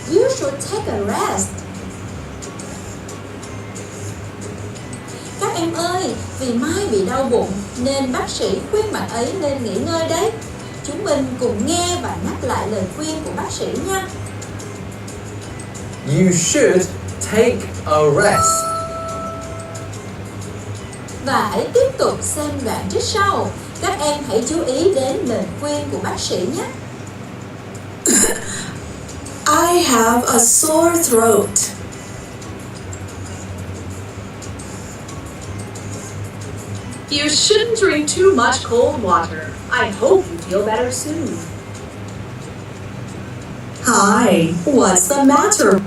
You should take a rest. Các em ơi, vì Mai bị đau bụng nên bác sĩ khuyên bạn ấy nên nghỉ ngơi đấy. Chúng mình cùng nghe và nhắc lại lời khuyên của bác sĩ nha. You should take a rest. Và hãy tiếp tục xem đoạn trích sau. Các em hãy chú ý đến lời khuyên của bác sĩ nhé. I have a sore throat. You shouldn't drink too much cold water. I hope you feel better soon. Hi, what's the matter?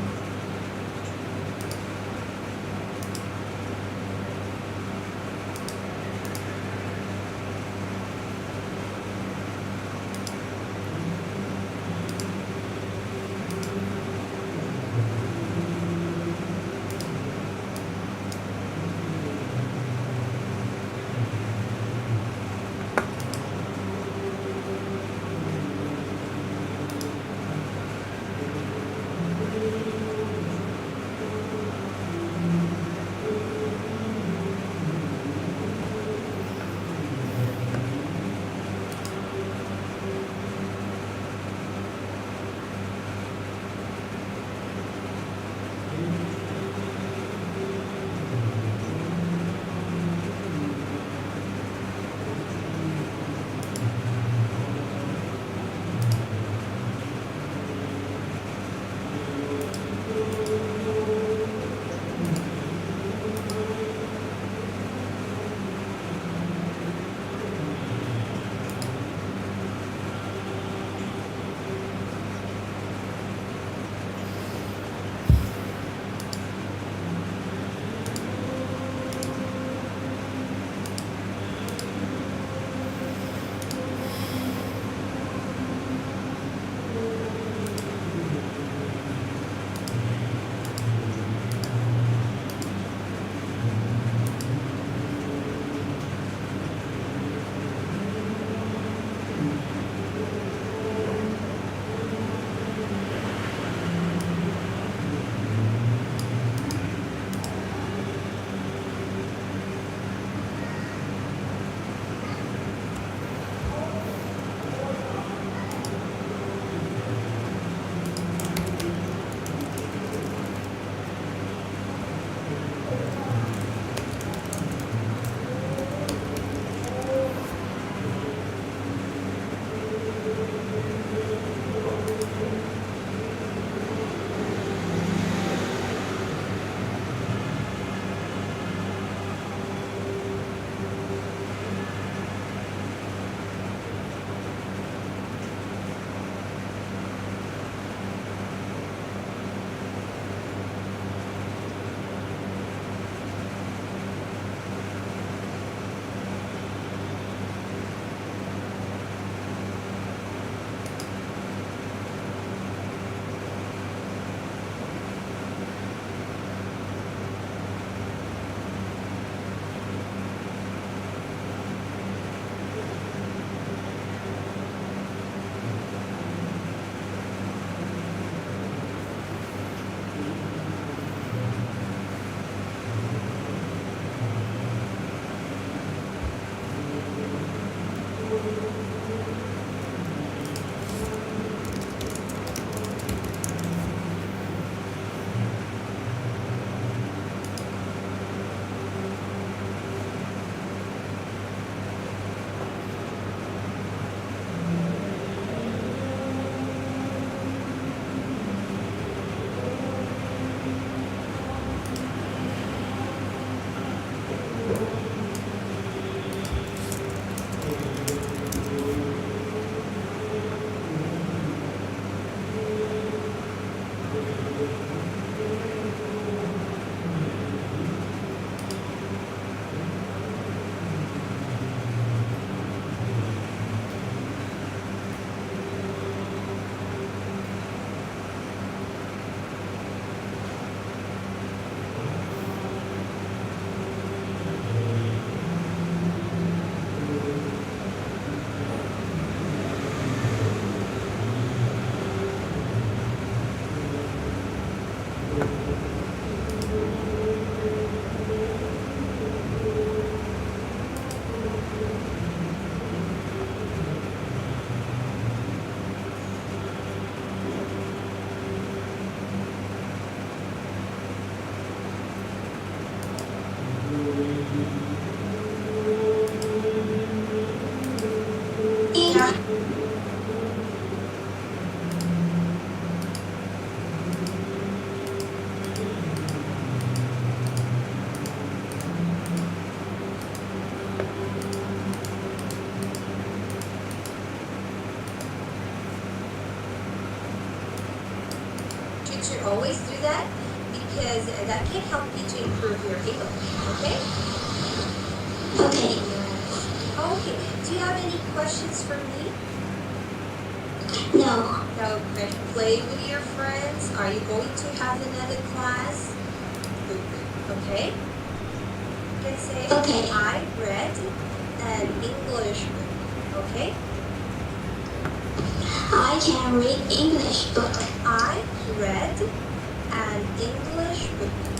You should always do that because that can help you to improve your English. Okay? Okay. Okay. Do you have any questions for me? No. Okay. Play with your friends. Are you going to have another class? Okay. You can say, Okay. I read an English book. Okay? I can read English book. I read an English book.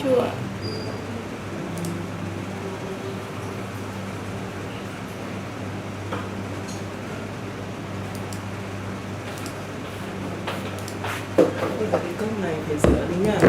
Chưa. Cái cốc này phải rửa đi nha.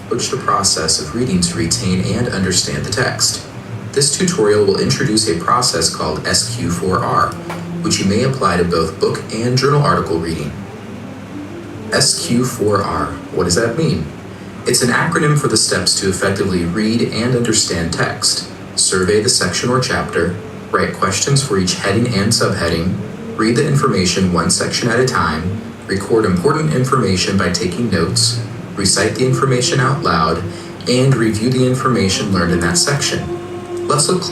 Approach the process of reading to retain and understand the text. This tutorial will introduce a process called SQ4R, which you may apply to both book and journal article reading. SQ4R, what does that mean? It's an acronym for the steps to effectively read and understand text. Survey the section or chapter, write questions for each heading and subheading, read the information one section at a time, record important information by taking notes, recite the information out loud, and review the information learned in that section. Let's look.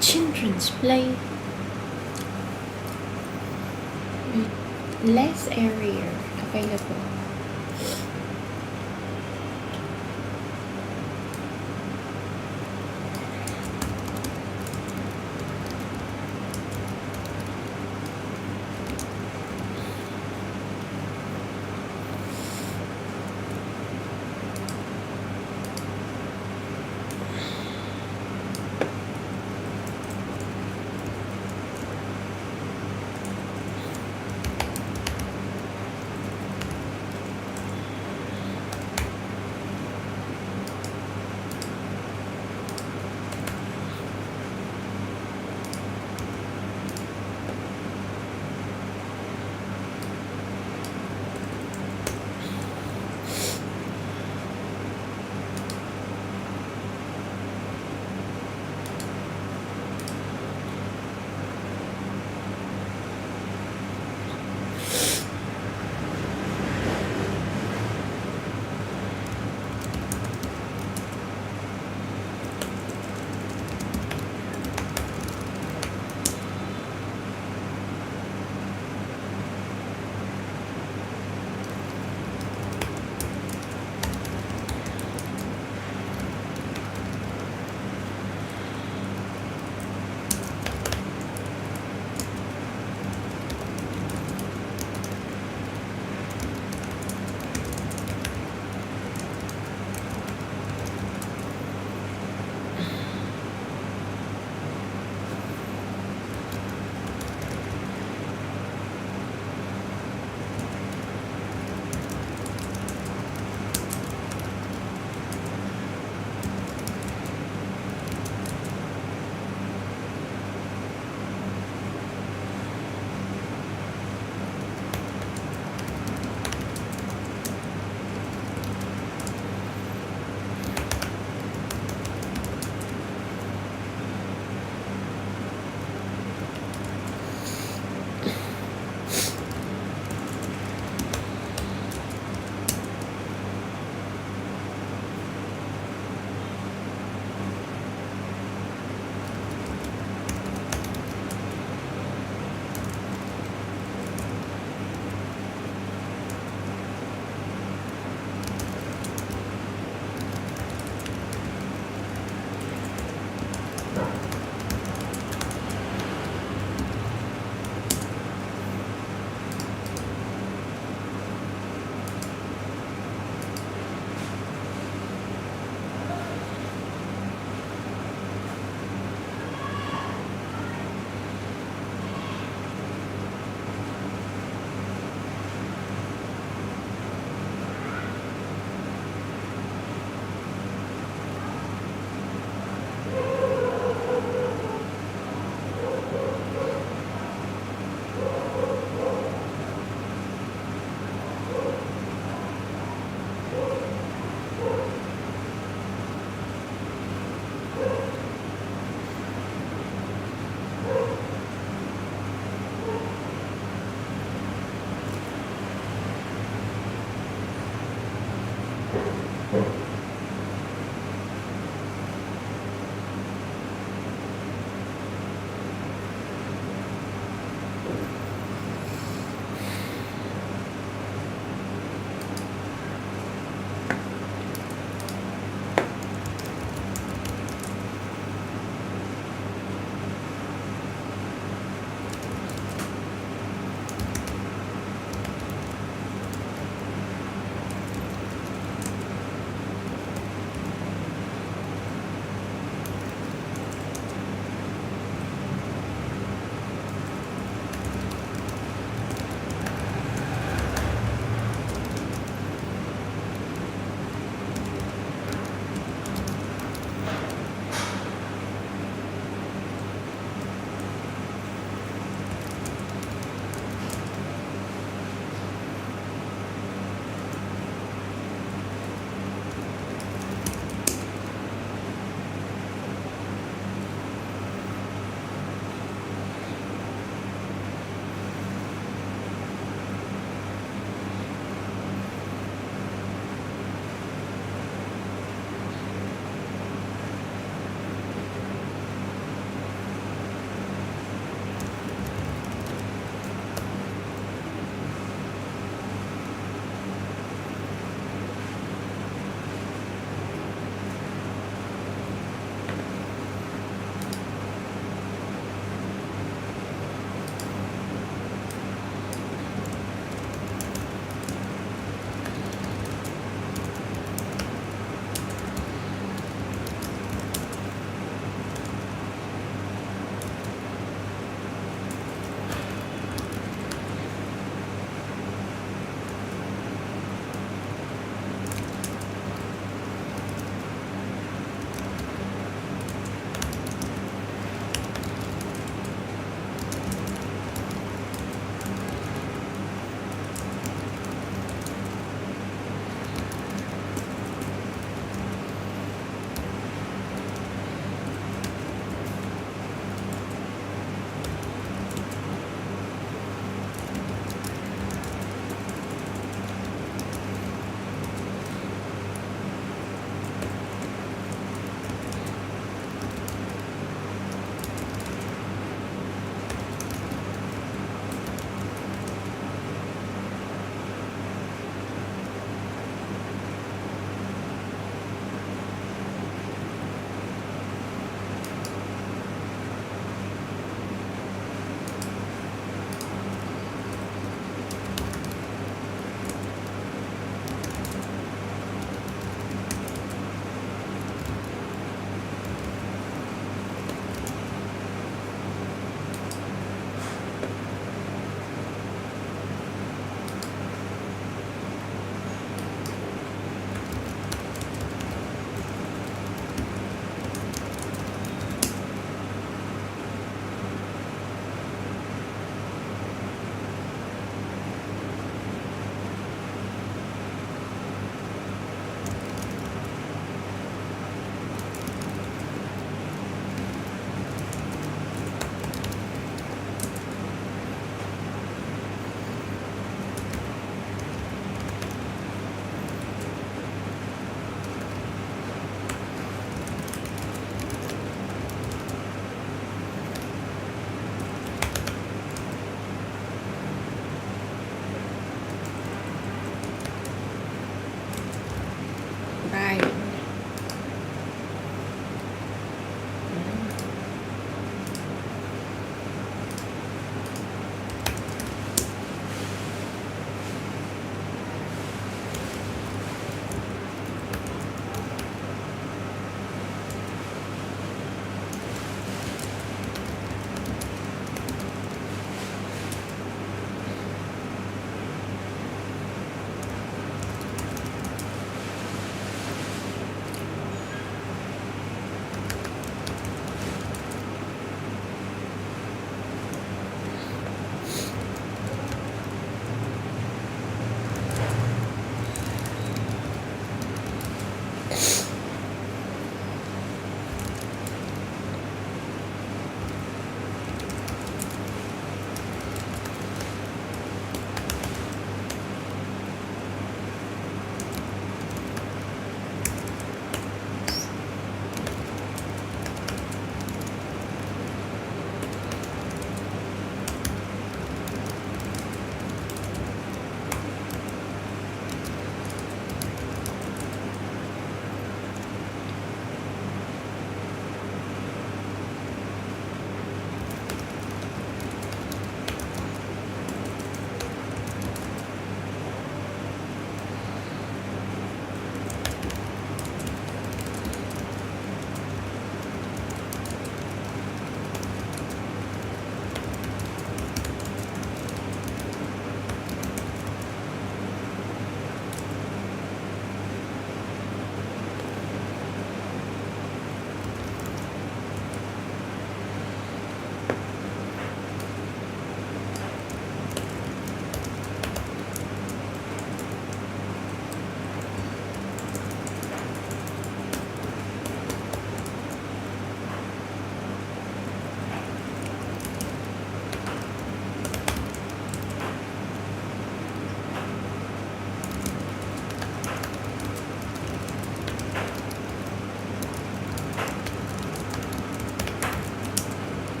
children's play. Less area available.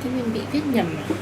Thế mình bị viết nhầm à?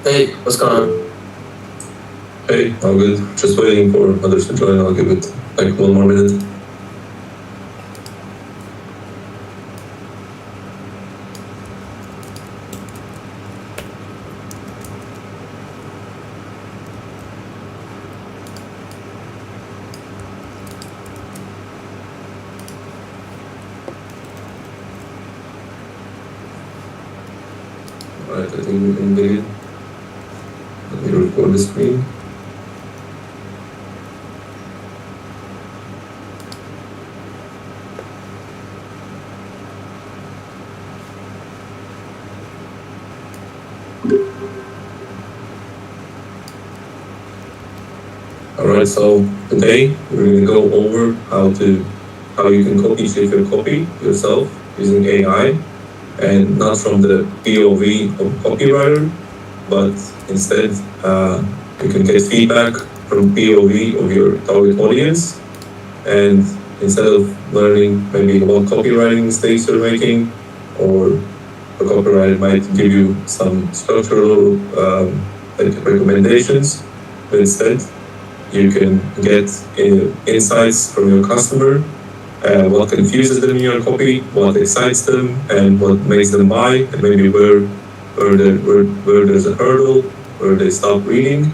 Hey, what's going on? Hey, all good. Just waiting for others to join. I'll give it like 1 more minute. Alright, I think we can begin. Let me record the screen. Alright, so today we're going to go over how you can copy shape your copy yourself using AI, and not from the POV of copywriter, but instead you can get feedback from POV of your target audience, and instead of learning maybe what copywriting mistakes you're making, or a copywriter might give you some structural recommendations, but instead you can get insights from your customer, what confuses them in your copy, what excites them, and what makes them buy, and maybe where there's a hurdle, where they stop reading.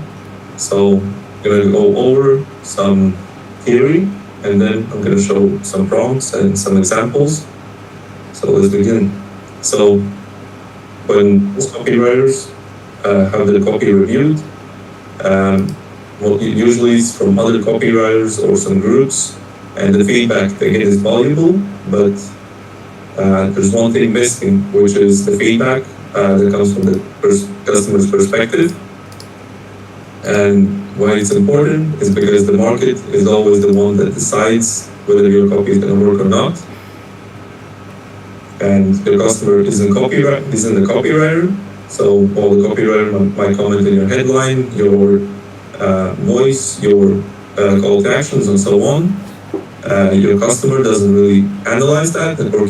So I'm going to go over some theory, and then I'm going to show some prompts and some examples. So let's begin. So when most copywriters have their copy reviewed, usually it's from other copywriters or some groups, and the feedback they get is valuable, but there's one thing missing, which is the feedback that comes from the customer's perspective. And why it's important is because the market is always the one that decides whether your copy is going to work or not. and your customer isn't a copywriter, so while the copywriter might comment in your headline, your voice, your call to actions, and so on, your customer doesn't really analyze that or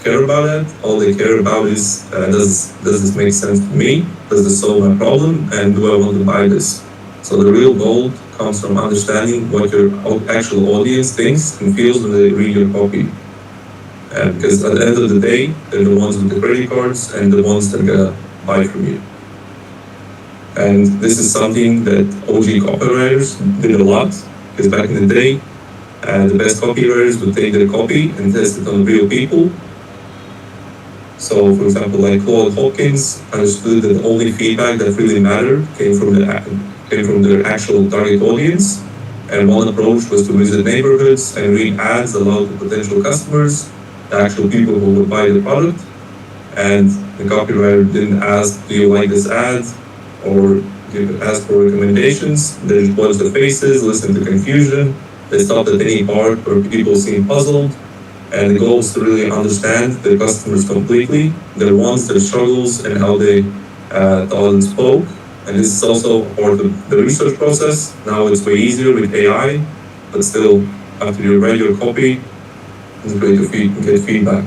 care about that. All they care about is does this make sense to me? Does this solve my problem? And do I want to buy this? So the real gold comes from understanding what your actual audience thinks and feels when they read your copy. Because at the end of the day, they're the ones with the credit cards and the ones that are gonna buy from you. And this is something that OG copywriters did a lot, because back in the day, the best copywriters would take their copy and test it on real people. So, for example, like Claude Hopkins understood that the only feedback that really mattered came from their actual target audience. And one approach was to visit neighborhoods and read ads aloud to potential customers, the actual people who would buy the product. And the copywriter didn't ask, do you like this ad? Or ask for recommendations. They just watch the faces, listen to confusion. They stopped at any part where people seem puzzled. And the goal is to really understand the customers completely, their wants, their struggles, and how they thought and spoke. And this is also part of the research process. Now it's way easier with AI, but still, after you write your copy, it's great to get feedback.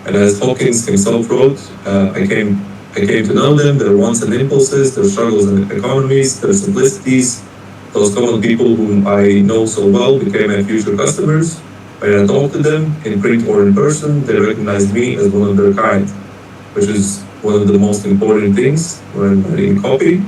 And as Hopkins himself wrote, I came to know them, their wants and impulses, their struggles and economies, their simplicities. Those common people whom I know so well became my future customers. When I talk to them in print or in person, they recognize me as one of their kind, which is one of the most important things when writing copy.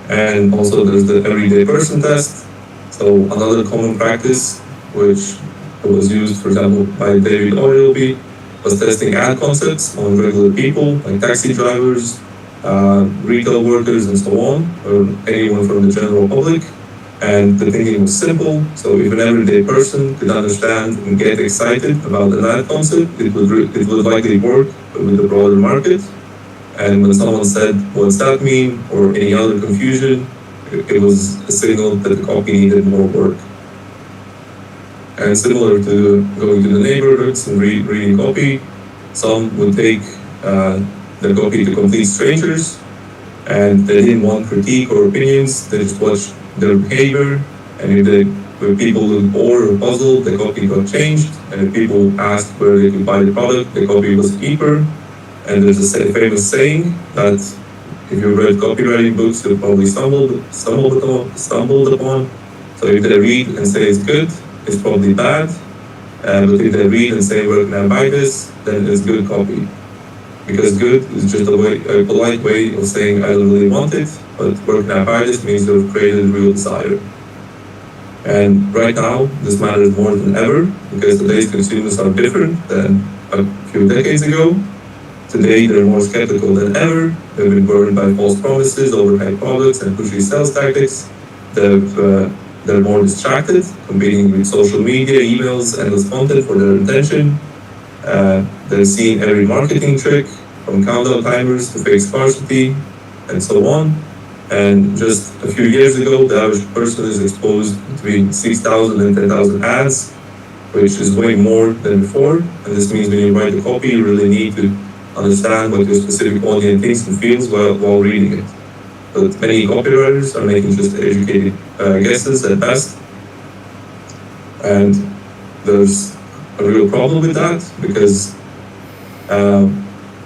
And also there's the everyday person test. So another common practice, which was used, for example, by David Ogilvy, was testing ad concepts on regular people, like taxi drivers, retail workers, and so on, or anyone from the general public. And the thinking was simple. So if an everyday person could understand and get excited about an ad concept, it would likely work with the broader market. And when someone said, what's that mean, or any other confusion, it was a signal that the copy needed more work. And similar to going to the neighborhoods and reading copy, some would take the copy to complete strangers, and they didn't want critique or opinions. They just watched their behavior, and if people looked bored or puzzled, the copy got changed. And if people asked where they could buy the product, the copy was cheaper. And there's a famous saying that if you read copywriting books, you'll probably stumbled upon. So if they read and say it's good, it's probably bad. But if they read and say, where can I buy this, then it's good copy. Because good is just a polite way of saying I don't really want it, but where can I buy this means you've created a real desire. And right now, this matters more than ever, because today's consumers are different than a few decades ago. Today, they're more skeptical than ever. They've been burned by false promises, overhyped products, and pushy sales tactics. They're more distracted, competing with social media, emails, endless content for their attention. They're seeing every marketing trick, from countdown timers to fake scarcity, and so on. And just a few years ago, the average person is exposed between 6,000 and 10,000 ads, which is way more than before. And this means when you write the copy, you really need to understand what your specific audience thinks and feels while reading it. But many copywriters are making just educated guesses at best. And there's a real problem with that, because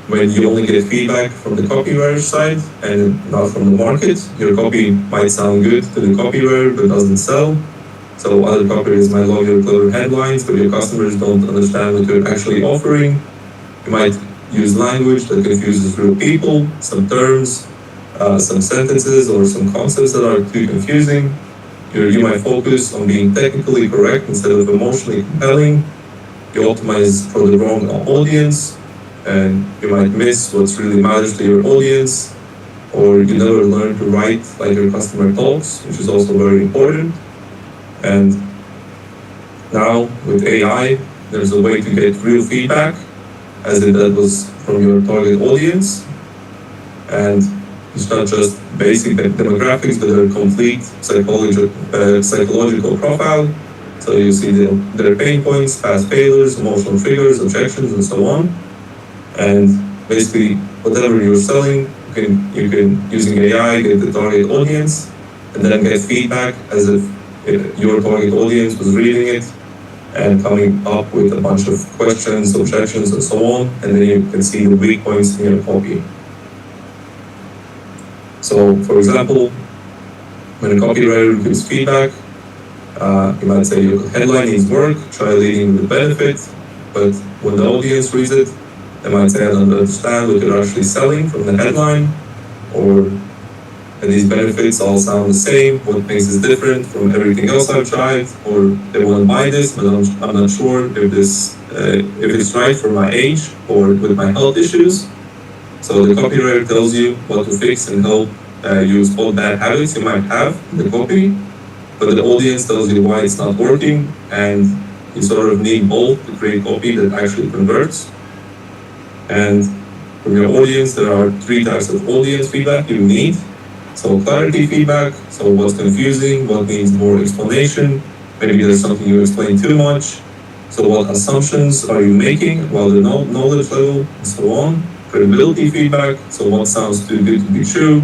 when you only get feedback from the copywriter side and not from the market, your copy might sound good to the copywriter but doesn't sell. So other copywriters might love your clever headlines, but your customers don't understand what you're actually offering. You might use language that confuses real people, some terms, some sentences, or some concepts that are too confusing. You might focus on being technically correct instead of emotionally compelling. You optimize for the wrong audience, and you might miss what really matters to your audience, or you never learn to write like your customer talks, which is also very important. And now with AI, there's a way to get real feedback, as if that was from your target audience. And it's not just basic demographics, but a complete psychological profile. So you see their pain points, past failures, emotional triggers, objections, and so on. And basically, whatever you're selling, you can using AI get the target audience, and then get feedback as if your target audience was reading it and coming up with a bunch of questions, objections, and so on. And then you can see the weak points in your copy. So, for example, when a copywriter gives feedback, you might say your headline needs work, try leading with benefit, but when the audience reads it, they might say, I don't understand what you're actually selling from the headline, or these benefits all sound the same, what makes this different from everything else I've tried, or they want to buy this, but I'm not sure if it's right for my age or with my health issues. So the copywriter tells you what to fix and help you spot bad habits you might have in the copy, but the audience tells you why it's not working, and you sort of need both to create copy that actually converts. And from your audience, there are 3 types of audience feedback you need. So clarity feedback, so what's confusing, what needs more explanation, maybe there's something you explain too much. So what assumptions are you making about the knowledge level, and so on. Credibility feedback, so what sounds too good to be true,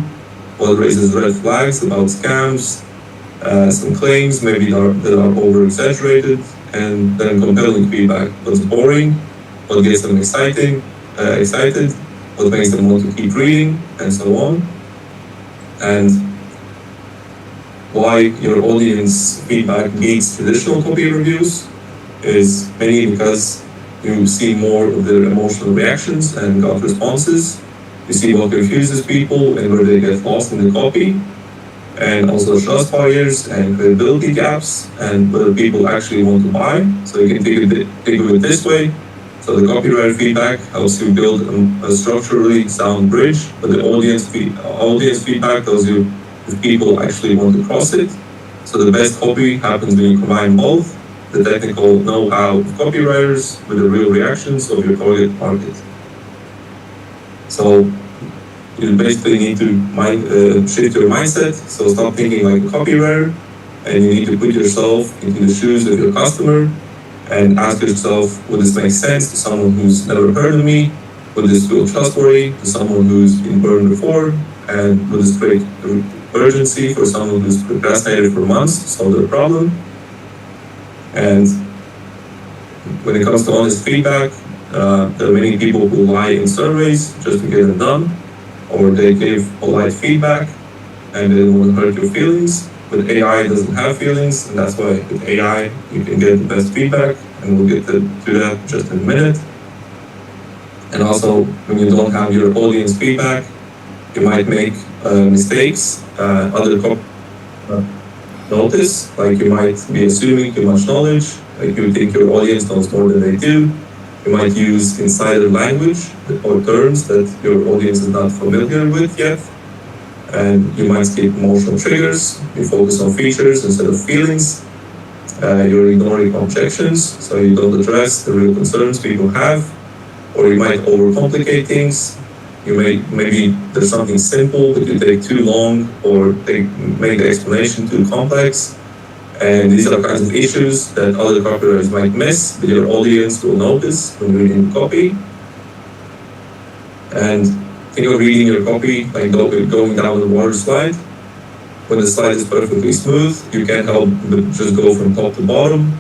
what raises red flags about scams, some claims maybe that are over-exaggerated, and then compelling feedback, what's boring, what gets them excited, what makes them want to keep reading, and so on. And why your audience feedback beats traditional copy reviews is mainly because you see more of their emotional reactions and gut responses. You see what confuses people and where they get lost in the copy, and also trust barriers and credibility gaps, and whether people actually want to buy. So you can think of it this way. So the copywriter feedback helps you build a structurally sound bridge, but the audience feedback tells you if people actually want to cross it. So the best copy happens when you combine both, the technical know-how of copywriters with the real reactions of your target market. So you basically need to shift your mindset. So stop thinking like a copywriter, and you need to put yourself into the shoes of your customer and ask yourself, would this make sense to someone who's never heard of me? Would this feel trustworthy to someone who's been burned before? And would this create urgency for someone who's procrastinated for months to solve their problem? And when it comes to honest feedback, there are many people who lie in surveys just to get it done, or they give polite feedback and they don't want to hurt your feelings. But AI doesn't have feelings, and that's why with AI you can get the best feedback, and we'll get to that just in a minute. And also, when you don't have your audience feedback, you might make mistakes other notice, like you might be assuming too much knowledge, like you think your audience knows more than they do. You might use insider language or terms that your audience is not familiar with yet. And you might skip emotional triggers, you focus on features instead of feelings, you're ignoring objections, so you don't address the real concerns people have, or you might overcomplicate things. Maybe there's something simple, but you take too long, or make the explanation too complex. And these are kinds of issues that other copywriters might miss, but your audience will notice when reading the copy. And think of reading your copy like going down the water slide. When the slide is perfectly smooth, you can't help but just go from top to bottom.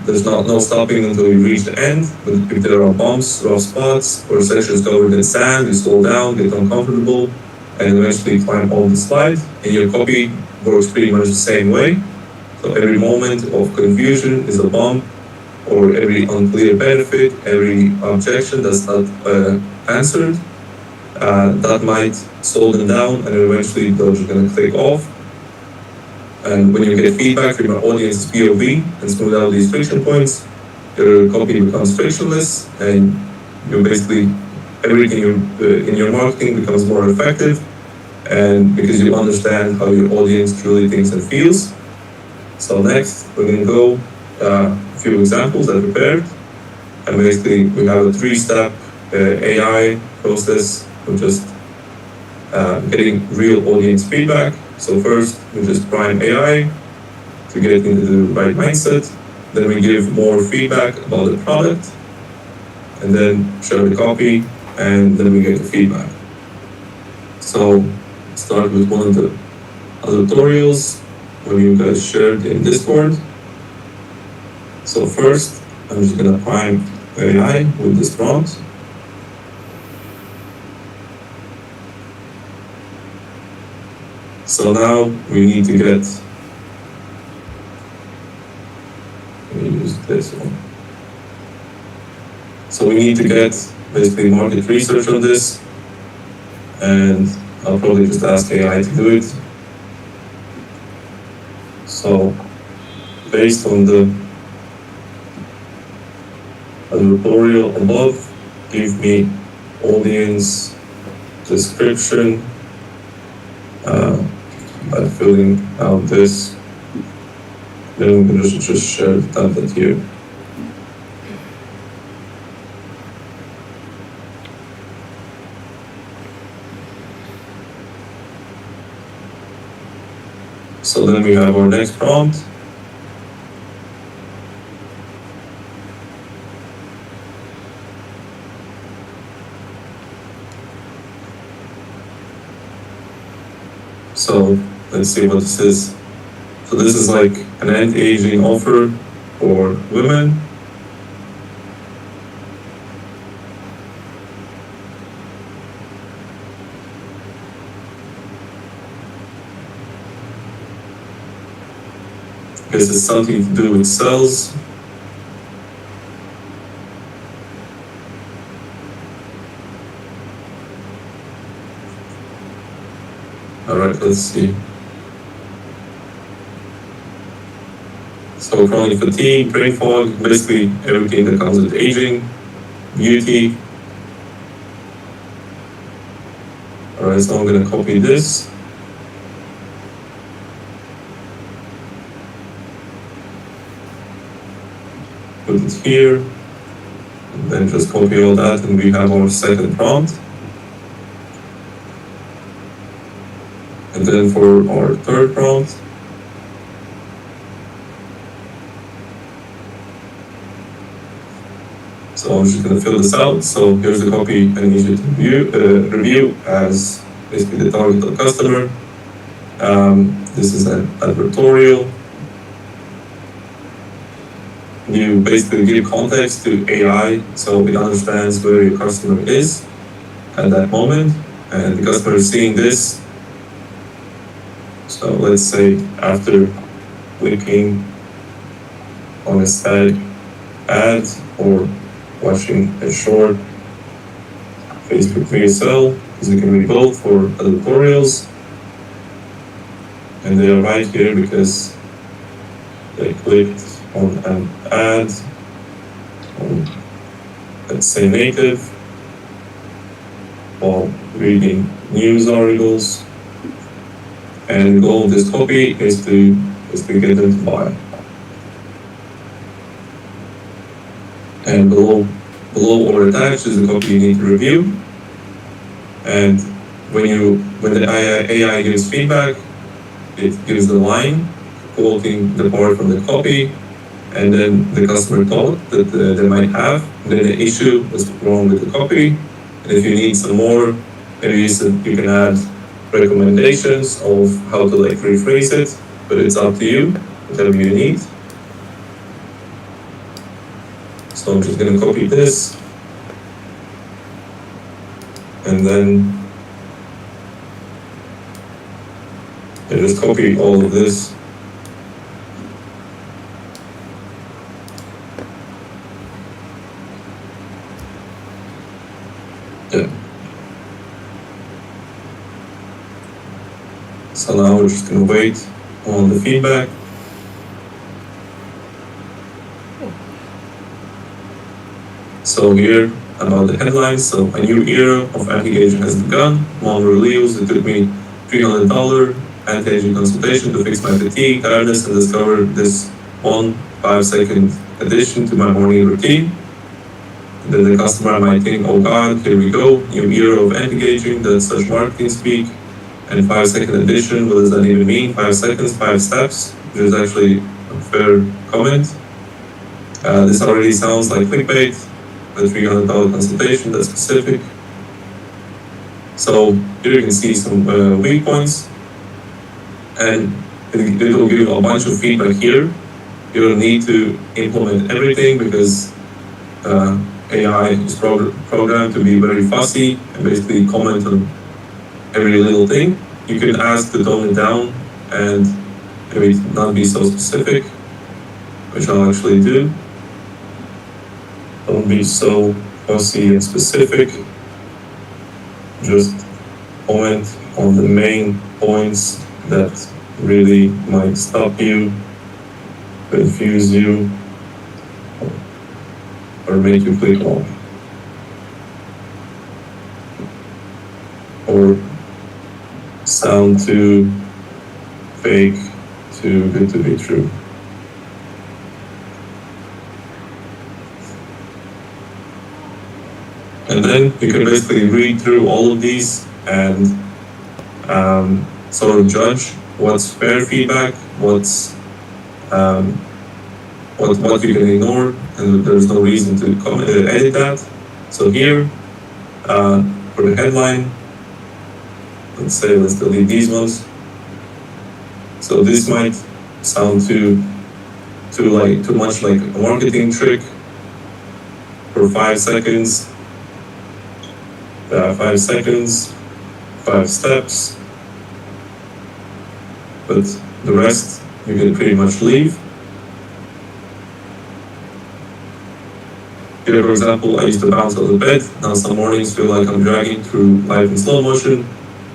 There's no stopping until you reach the end. But if there are bumps, rough spots, or sections covered in sand, you slow down, get uncomfortable, and eventually climb on the slide. And your copy works pretty much the same way. So every moment of confusion is a bump, or every unclear benefit, every objection that's not answered, that might slow them down, and eventually they're just going to click off. And when you get feedback from your audience's POV and smooth out these friction points, your copy becomes frictionless, and you basically everything in your marketing becomes more effective, and because you understand how your audience truly thinks and feels. So next, we're going to go a few examples I prepared, and basically we have a 3-step AI process of just getting real audience feedback. So first, we just prime AI, to get into the right mindset. Then we give more feedback about the product, and then share the copy, and then we get the feedback. So start with one of the tutorials when you guys shared in Discord. So first, I'm just gonna prime AI with this prompt. So now we need to get, let me use this one. So we need to get basically market research on this, and I'll probably just ask AI to do it. So based on the tutorial above, give me audience description by filling out this. Then I'm going to just share the template here. So then we have our next prompt. So let's see what this is. So this is like an anti-aging offer for women. This is something to do with cells. All right, let's see. So chronic fatigue, brain fog, basically everything that comes with aging, beauty. All right, so I'm gonna copy this. Put it here, and then just copy all that, and we have our second prompt. And then for our third prompt, so I'm just going to fill this out. So here's the copy I need you to review as basically the target customer. This is an advertorial. You basically give context to AI so it understands where your customer is at that moment, and the customer is seeing this. So let's say after clicking on a static ad or watching a short Facebook VSL, because it can be both for editorials, and they are right here because they clicked on an ad on, let's say, native, while reading news articles. And the goal of this copy is to get them to buy. And below or attached is the copy you need to review. And when the AI gives feedback, it gives the line quoting the part from the copy, and then the customer thought that they might have, then the issue was wrong with the copy. And if you need some more, maybe you can add recommendations of how to rephrase it, but it's up to you, whatever you need. So I'm just gonna copy this, and then I just copy all of this. Yeah. So now we're just gonna wait on the feedback. So here about the headlines. So a new era of anti-aging has begun. One relieves. It took me $300 anti-aging consultation to fix my fatigue, tiredness, and discover this 1 5-second addition to my morning routine. And then the customer might think, oh God, here we go, new era of anti-aging, that's such marketing speak. And 5-second addition, what does that even mean? 5 seconds, 5 steps. which is actually a fair comment. This already sounds like clickbait, the $300 consultation, that's specific. So here you can see some weak points, and it will give you a bunch of feedback here. You don't need to implement everything because AI is programmed to be very fussy and basically comment on every little thing. You can ask to tone it down and maybe not be so specific, which I'll actually do. Don't be so fussy and specific. Just comment on the main points that really might stop you, confuse you, or make you click off, or sound too fake, too good to be true. And then you can basically read through all of these and sort of judge what's fair feedback, what's what you can ignore, and there's no reason to edit that. So here, for the headline, let's delete these ones. So this might sound too much like a marketing trick. For 5 seconds, 5 seconds, 5 steps, but the rest you can pretty much leave. Here, for example, I used to bounce out of bed. Now some mornings feel like I'm dragging through life in slow motion.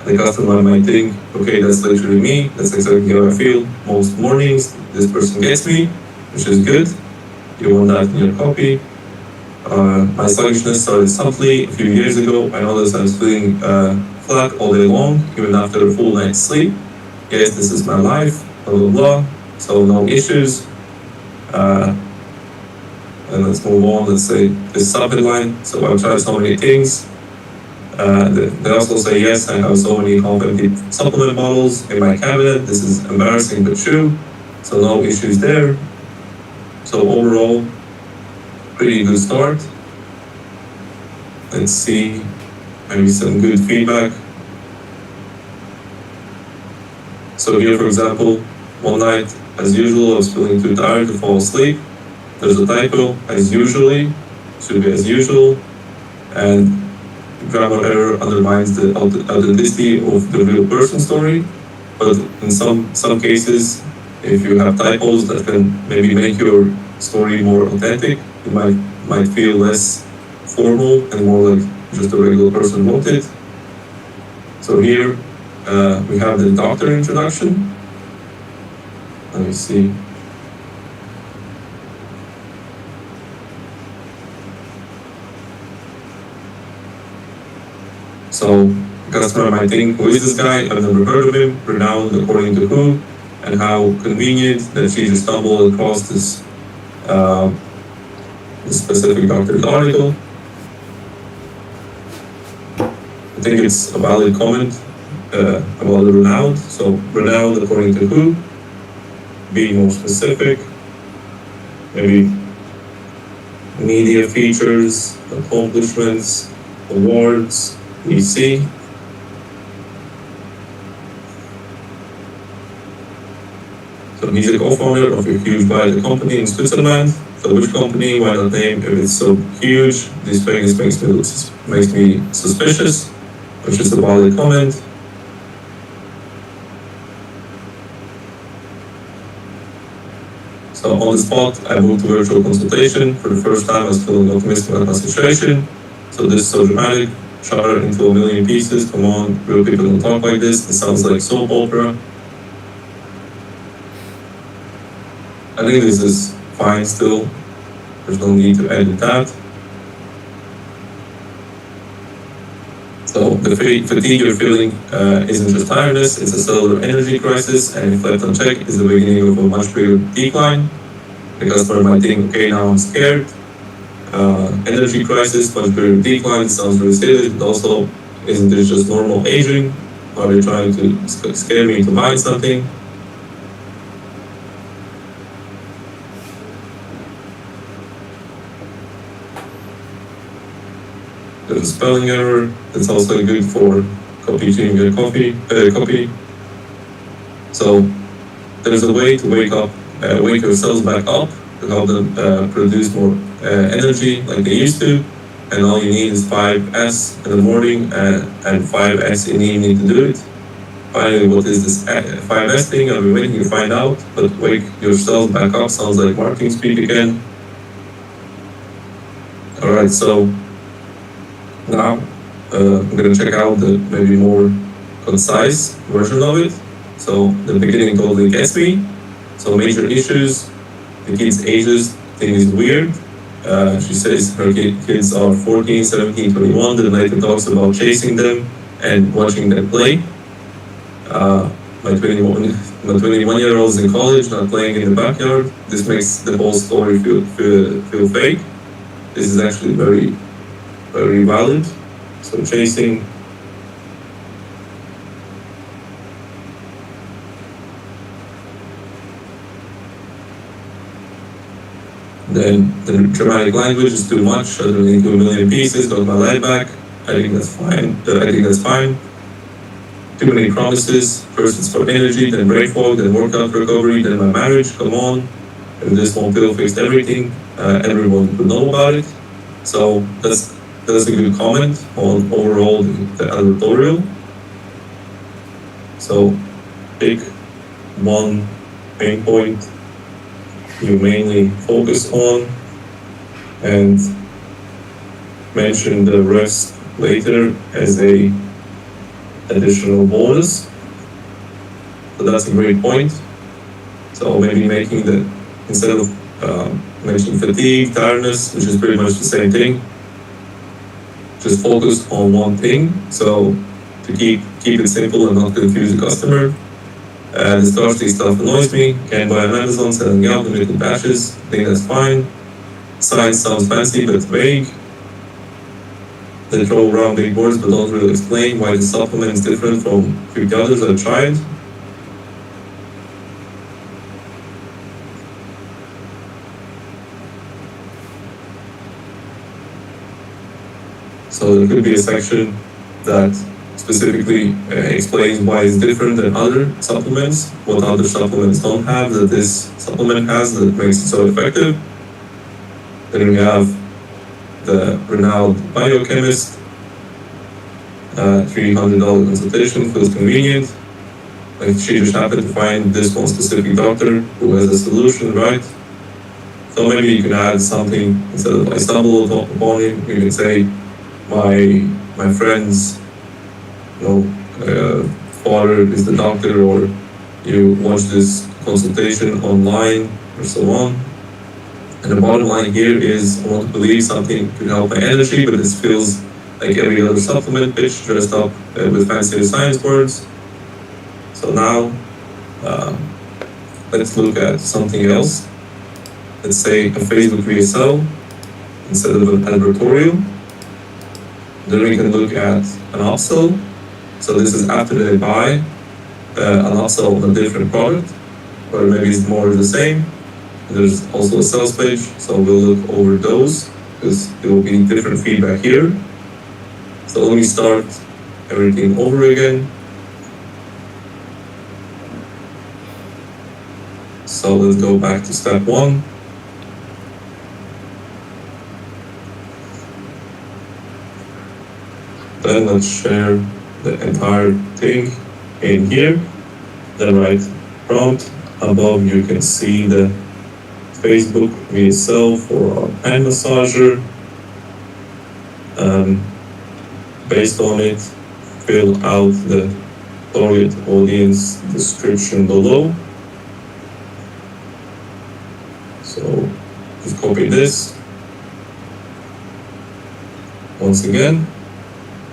The customer might think, okay, that's literally me. That's exactly how I feel most mornings. This person gets me, which is good. You want that in your copy. My sluggishness started subtly a few years ago. I noticed I was feeling flat all day long, even after a full night's sleep. Yes, this is my life, blah, blah, blah. So no issues. And let's move on. Let's say this subheadline. So I've tried so many things. They also say, yes, I have so many half-empty supplement bottles in my cabinet. This is embarrassing but true. So no issues there. So overall, pretty good start. Let's see, maybe some good feedback. So here, for example, one night, as usual, I was feeling too tired to fall asleep. There's a typo, as usually, should be as usual, and grammar error undermines the authenticity of the real person story. But in some cases, if you have typos that can maybe make your story more authentic, it might feel less formal and more like just a regular person wrote it. So here we have the doctor introduction. Let me see. So customer might think, who is this guy? I've never heard of him. Renowned according to who? And how convenient that she just stumbled across this specific doctor's article. I think it's a valid comment about the renowned. So renowned according to who? Be more specific. Maybe media features, accomplishments, awards, etc. So he's a co-founder of a huge biotech company in Switzerland. So which company, why not name if it's so huge? This thing makes me suspicious, which is a valid comment. So on the spot, I moved to virtual consultation. For the first time, I was feeling optimistic about my situation. So this is so dramatic, shattered into a million pieces. Come on, real people don't talk like this. It sounds like soap opera. I think this is fine still. There's no need to edit that. So the fatigue you're feeling isn't just tiredness, it's a cellular energy crisis, and if left unchecked, is the beginning of a much bigger decline. The customer might think, okay, now I'm scared. Energy crisis, much bigger decline, sounds really serious, but also, isn't this just normal aging? Are they trying to scare me into buying something? there's a spelling error. It's also good for copying your copy. So there's a way to wake your cells back up to help them produce more energy like they used to. And all you need is 5S in the morning and 5S in the evening to do it. Finally, what is this 5S thing? I've been waiting to find out, but wake your cells back up sounds like marketing speak again. Alright, so now I'm gonna check out the maybe more concise version of it. So the beginning totally gets me. So major issues, the kids' ages thing is weird. She says her kids are 14, 17, 21. Then later talks about chasing them and watching them play. My 21-year-old is in college, not playing in the backyard. This makes the whole story feel fake. This is actually very, very valid. So chasing. Then the dramatic language is too much. I don't need 2 million pieces, got my life back. I think that's fine. Too many promises. First it's for energy, then brain fog, then workout recovery, then my marriage. Come on. And this one pill fixed everything. Everyone would know about it. So that's a good comment on overall the editorial. So pick one main point you mainly focus on and mention the rest later as a additional bonus. So that's a great point. So maybe making the, instead of mentioning fatigue, tiredness, which is pretty much the same thing, just focus on one thing. So to keep it simple and not confuse the customer. The scarcity stuff annoys me. Can't buy on Amazon, selling out in little batches. I think that's fine. Science sounds fancy but vague. They throw around big words but don't really explain why the supplement is different from 50 others I've tried. So there could be a section that specifically explains why it's different than other supplements, what other supplements don't have that this supplement has that makes it so effective. Then we have the renowned biochemist, $300 consultation, feels convenient. Like she just happened to find this one specific doctor who has a solution, right? So maybe you can add something instead of I stumbled upon it, you can say my friend's father is the doctor, or you watch this consultation online, or so on. And the bottom line here is I want to believe something could help my energy, but this feels like every other supplement pitch dressed up with fancier science words. So now let's look at something else. Let's say a Facebook VSL instead of an advertorial. Then we can look at an upsell. So this is after they buy an upsell on a different product, or maybe it's more of the same. There's also a sales page, so we'll look over those because there will be different feedback here. So let me start everything over again. So let's go back to step 1. Then let's share the entire thing in here. Then write prompt. Above you can see the Facebook VSL for our hand massager. Based on it, fill out the target audience description below. So just copy this once again.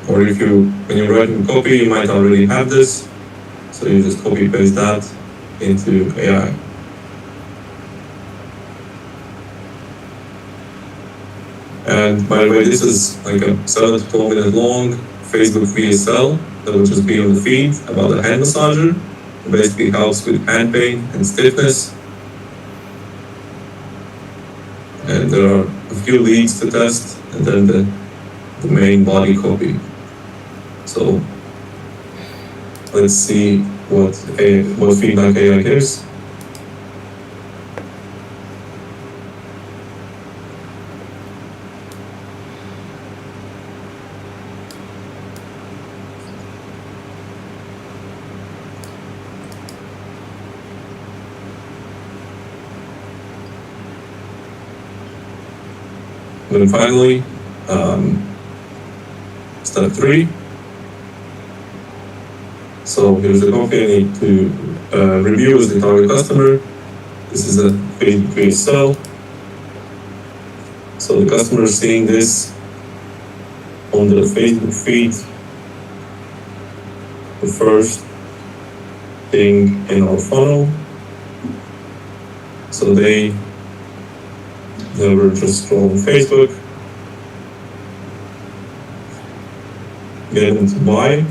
Or if when you're writing copy, you might already have this. So you just copy paste that into AI. And by the way, this is like a 7 to 12 minute long Facebook VSL that will just be on the feed about the hand massager. It basically helps with hand pain and stiffness. And there are a few leads to test, and then the the main body copy. So let's see what feedback AI gives. And then finally, step 3. So here's the copy I need to review as the target customer. This is a Facebook page sell. So the customer is seeing this on the Facebook feed, the first thing in our funnel. So they were just scrolling Facebook, get them to buy.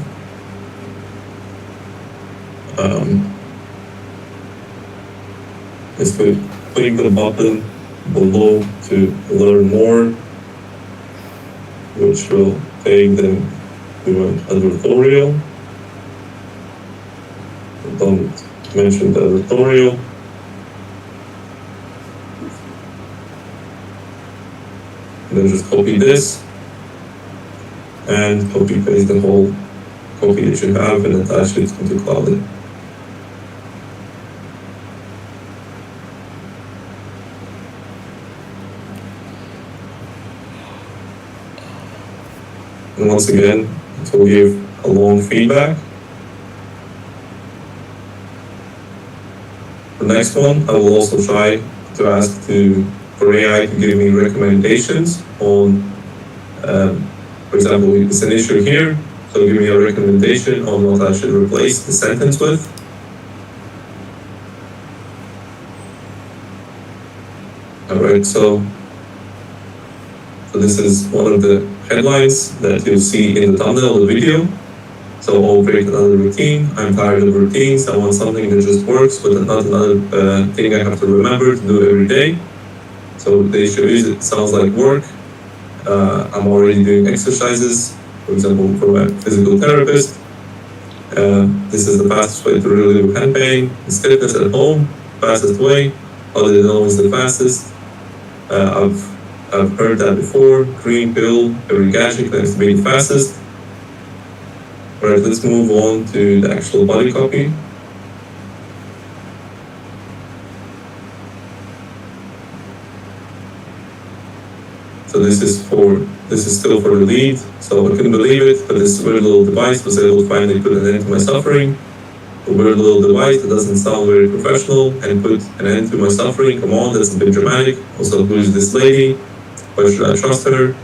Let's click the button below to learn more, which will take them to an advertorial. Don't mention the advertorial. Then just copy this and copy paste the whole copy that you have and attach it into Cloudit. And once again, it will give a long feedback. The next one, I will also try to ask for AI to give me recommendations on, for example, it's an issue here, so give me a recommendation on what I should replace the sentence with. Alright, so this is one of the headlines that you'll see in the thumbnail of the video. So I'll create another routine. I'm tired of routines. I want something that just works, but not another thing I have to remember to do every day. So the issue is, it sounds like work. I'm already doing exercises, for example, from a physical therapist. This is the fastest way to relieve hand pain. Stiffness at home, fastest way. How do they know is the fastest? I've heard that before. Green pill, every gadget claims to be the fastest. Alright, let's move on to the actual body copy. So this is still for the lead. So I couldn't believe it, but this weird little device was able to finally put an end to my suffering. A weird little device that doesn't sound very professional and put an end to my suffering. Come on, that's a bit dramatic. Also, who is this lady? Why should I trust her?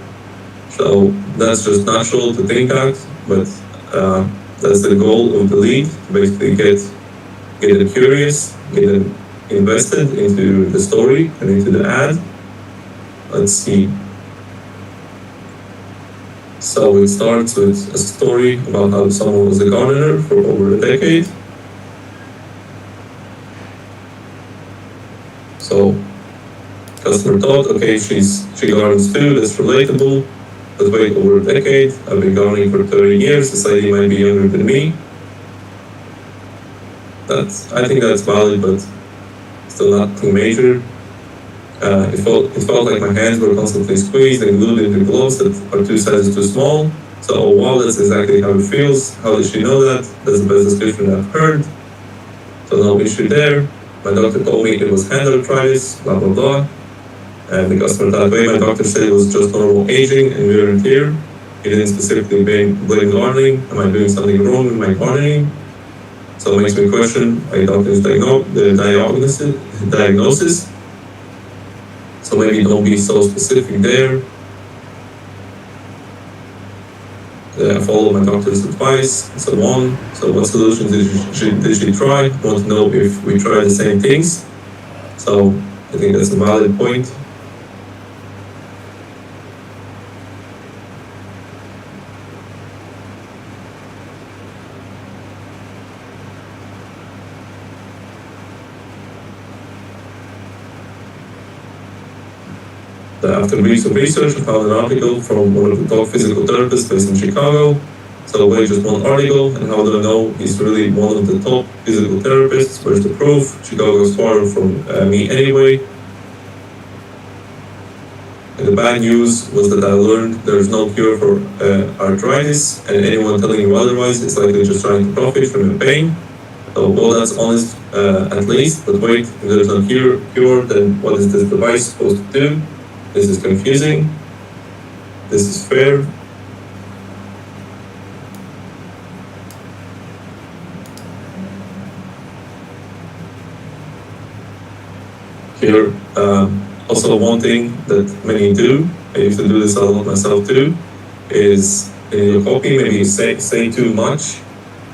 So that's just natural to think that, but that's the goal of the lead, to basically get them curious, get them invested into the story and into the ad. Let's see. So it starts with a story about how someone was a gardener for over a decade. So customer thought, okay, she gardens too, that's relatable. Let's wait over a decade. I've been gardening for 30 years. This lady might be younger than me. I think that's valid, but still not too major. It felt like my hands were constantly squeezed and glued into gloves that are 2 sizes too small. So, oh wow, that's exactly how it feels. How did she know that? That's the best description I've heard. So no issue there. My doctor told me it was hand arthritis, blah blah blah. And the customer thought, wait, my doctor said it was just normal aging and wear and tear. He didn't specifically blame gardening. Am I doing something wrong with my gardening? So it makes me question my doctor's diagnosis. So maybe don't be so specific there. I follow my doctor's advice and so on. So what solutions did she try? I want to know if we try the same things. So I think that's a valid point. After doing some research, I found an article from one of the top physical therapists based in Chicago. So wait, just one article, and how do I know he's really one of the top physical therapists? Where's the proof? Chicago is far from me anyway. And the bad news was that I learned there's no cure for arthritis, and anyone telling you otherwise is likely just trying to profit from your pain. So, well, that's honest at least, but wait, if there's no cure, then what is this device supposed to do? This is confusing. This is fair. Here, also one thing that many do, I used to do this a lot myself too, is in your copy, maybe you say too much.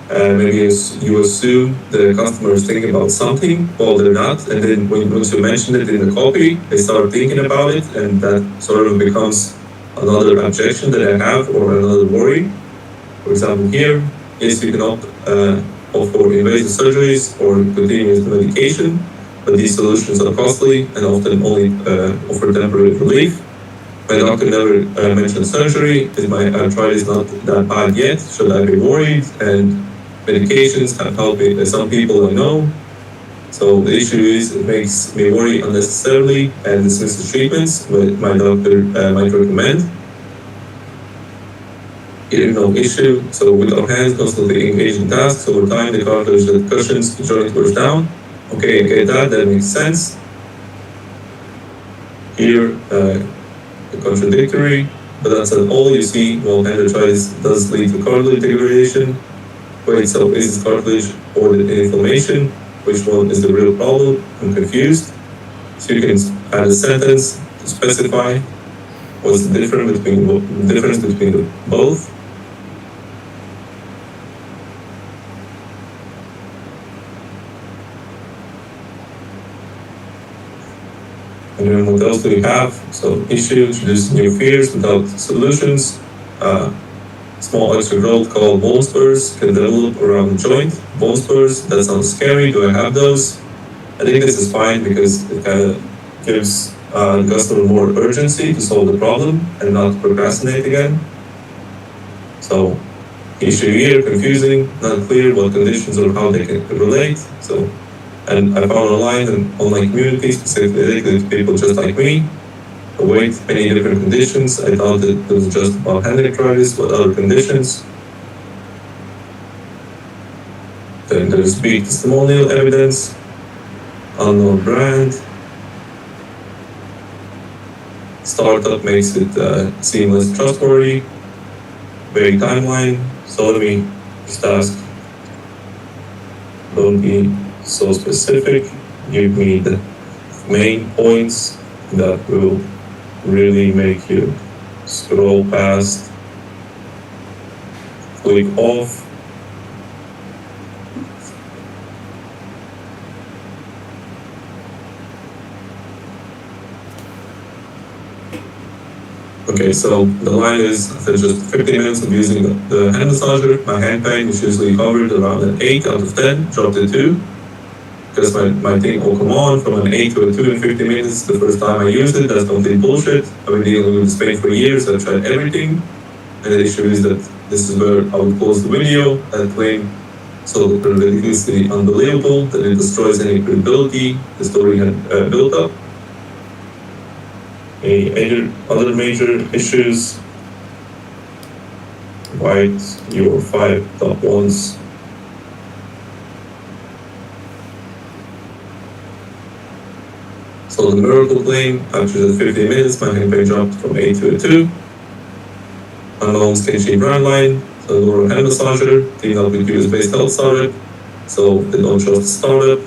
Maybe you assume the customer is thinking about something, well, they're not, and then once you mention it in the copy, they start thinking about it, and that sort of becomes another objection that I have or another worry. For example, here, yes, you can opt for invasive surgeries or continuous medication, but these solutions are costly and often only offer temporary relief. My doctor never mentioned surgery. Is my arthritis not that bad yet? Should I be worried? And medications have helped some people I know. So the issue is it makes me worry unnecessarily and dismiss the treatments my doctor might recommend. Here, no issue. So with our hands constantly engaged in tasks, over time the cartilage that cushions the joint wears down. Okay, I get that makes sense. Here, contradictory, but that's not all you see. Well, hand arthritis does lead to cartilage degradation. Wait, so is it cartilage or the inflammation? Which one is the real problem? I'm confused. So you can add a sentence to specify what's the difference between both. And then what else do we have? So issue, introduce new fears without solutions. Small extra growth called bone spurs can develop around the joint. Bone spurs, that sounds scary. Do I have those? I think this is fine because it kind of gives the customer more urgency to solve the problem and not procrastinate again. So issue here, confusing, not clear what conditions or how they can relate. So, and I found online community specifically dedicated to people just like me. Wait, many different conditions. I thought that it was just about hand arthritis, but other conditions. Then there's big testimonial evidence, unknown brand. Startup makes it seem less trustworthy. Vague timeline. So let me just ask, don't be so specific. Give me the main points that will really make you scroll past, click off. Okay, so the line is after just 15 minutes of using the hand massager, my hand pain, which usually hovered around an 8 out of 10, dropped to 2. Because my thing, oh come on, from an 8 to a 2 in 50 minutes the first time I used it, that's complete bullshit. I've been dealing with this pain for years, I've tried everything. And the issue is that this is where I would close the video. That claim so ridiculously unbelievable that it destroys any credibility the story had built up. Other major issues, write your 5 top ones. So the miracle claim, after the 15 minutes, my hand pain dropped from 8 to a 2. Unknown sketchy brand line, so Laura hand massager, teamed up with US-based health startup, so they don't trust the startup.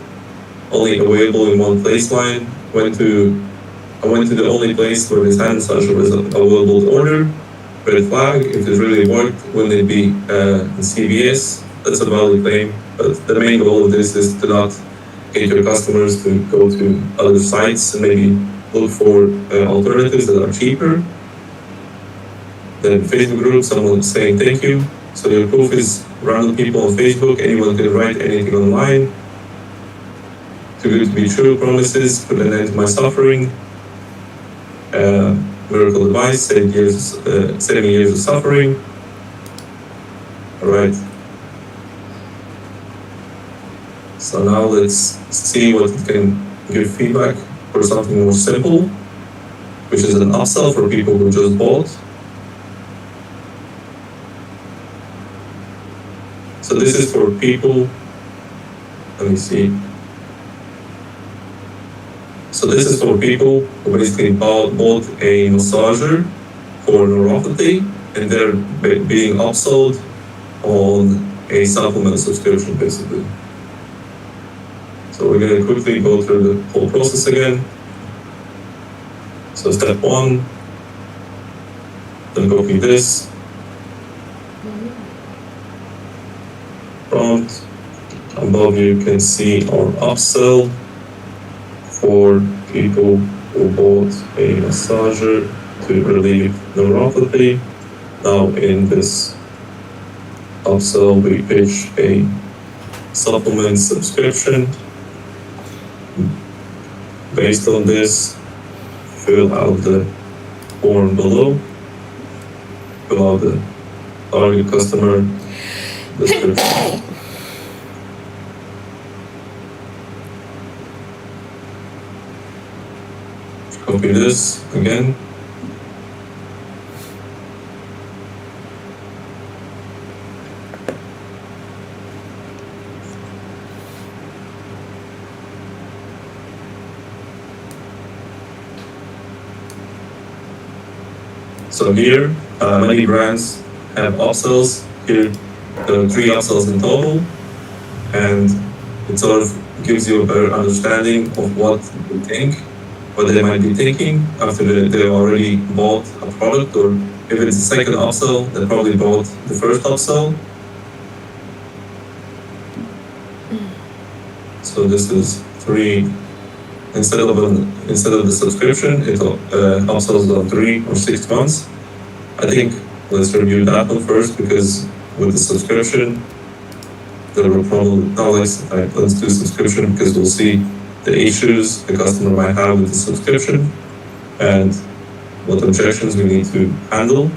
Only available in one place line. I went to the only place where this hand massager was available to order. Red flag, if it really worked, wouldn't it be in CVS? That's a valid claim, but the main goal of this is to not get your customers to go to other sites and maybe look for alternatives that are cheaper. Then Facebook group, someone saying thank you. So your proof is random people on Facebook, anyone can write anything online. Too good to be true promises, put an end to my suffering. miracle device, saving years of suffering. All right. So now let's see what it can give feedback for something more simple, which is an upsell for people who just bought. So this is for people, let me see. So this is for people who basically bought a massager for neuropathy, and they're being upsold on a supplement subscription, basically. So we're going to quickly go through the whole process again. So step 1, then copy this. Prompt. Above you can see our upsell for people who bought a massager to relieve neuropathy. Now in this upsell we pitch a supplement subscription. Based on this, fill out the form below. Fill out the target customer description. Copy this again. So here, many brands have upsells. Here, there are 3 upsells in total, and it sort of gives you a better understanding of what you think, what they might be thinking after they already bought a product, or if it's a second upsell, they probably bought the first upsell. So this is 3. Instead of the subscription, it upsells on 3 or 6 months. I think let's review that one first, because with the subscription, there will probably let's do subscription, because we'll see the issues the customer might have with the subscription and what objections we need to handle.